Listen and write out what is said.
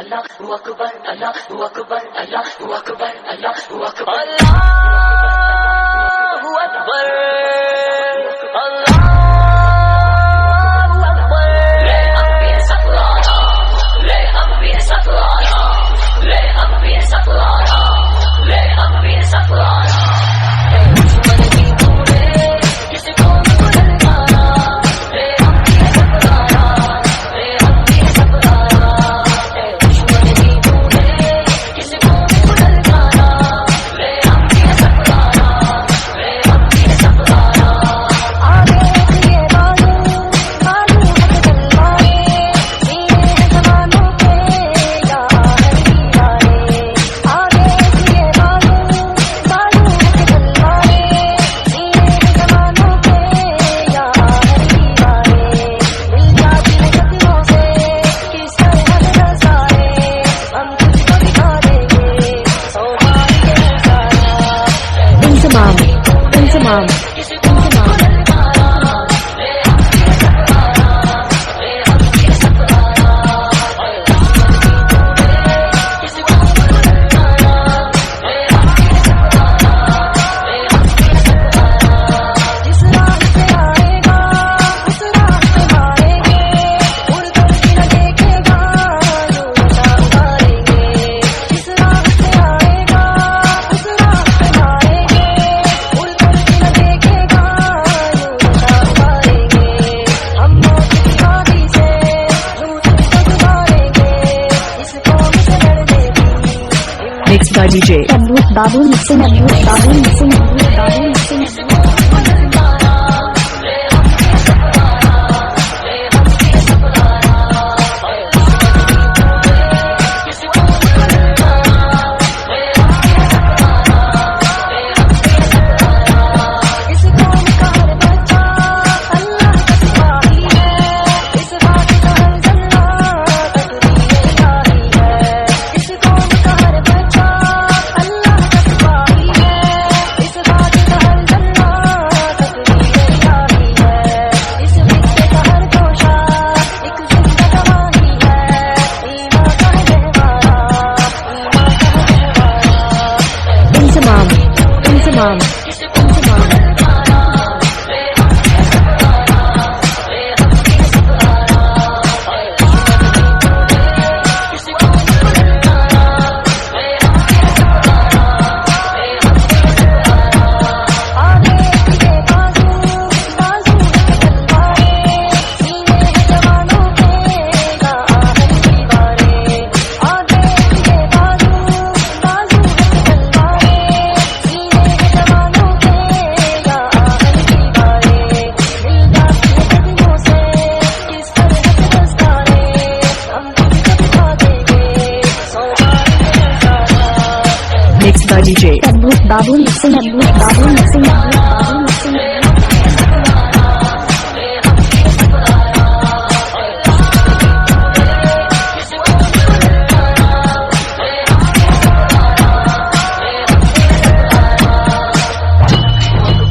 अल्लाहु अकबर अल्लाहु अकबर अल्लाहु अकबर अल्लाहु अकबर अल्लाहु अकबर अल्लाहु अकबर। ले अम्बिया सफराना, ले अम्बिया सफराना, ले अम्बिया सफराना, ले अम्बिया सफराना। दुश्मन की तूने किसी को भी ललकारा, ले अम्बिया सफराना, ले अम्बिया सफराना। दुश्मन की तूने किसी को भी ललकारा, ले अम्बिया सफराना, ले अम्बिया सफराना। आगे ये बालू बालू हक तलवारे, सीने हैं जवानों के या हरी वाले। आगे ये बालू बालू हक तलवारे, सीने हैं जवानों के या हरी वाले। दिल जाती है सदियों से किस तरह नजारे, हम तुझको दिखा देंगे सौ बार ये नजारा। इंतमाम इंतमाम किसी को भी ललकारा, ले अम्बिया सफराना, ले अम्बिया सफराना। दुश्मन की तूने किसी को भी ललकारा, ले अम्बिया सफराना, ले अम्बिया सफराना। जिस राह से आएगा उस राह पे मारेंगे, उड़कर भी न देखेगा यूं नशा उतारेंगे। जिस राह से आएगा उस राह पे मारेंगे, उड़कर भी न देखेगा यूं नशा उतारेंगे। हम मौत की वादी से झूठ को गुजारेंगे, इस कौम से लड़ने की Mixed by DJ Abdul Babu mixing, Abdul Babu mixing, Abdul Babu mixing. किसी को भी ललकारा, ले अम्बिया सफराना, ले अम्बिया सफराना। दुश्मन की तूने किसी को भी ललकारा, ले अम्बिया सफराना, ले अम्बिया सफराना। इस कौम का हर बच्चा अल्लाह का सिपाही है, इस बात का हर जल्ला तकदीर इलाही है। इस कौम का हर बच्चा अल्लाह का सिपाही है, इस बात का हर जल्ला तकदीर इलाही है। इस रिश्ते का हर तोशा एक जिंदा कहानी है, ईमान का है गहवारा, ईमान का है गहवारा। इंतमाम इंतमाम किसी को भी ललकारा, ले अम्बिया सफराना, ले अम्बिया सफराना। दुश्मन की तूने किसी को भी ललकारा, ले अम्बिया सफराना, ले अम्बिया सफराना। आगे ये बाजू बाजू है तलवारे, सीने हैं जवानों के या हरी वाले। आगे ये बाजू बाजू है तलवारे, सीने हैं जवानों के या हरी वाले। दिल जाती है सदियों से किस तरह से दस्तारे, हम तुझको दिखा देंगे सौ बार ये नजारा। Mixed by DJ Abdul Babu mixing, Abdul Babu mixing, Abdul Babu mixing.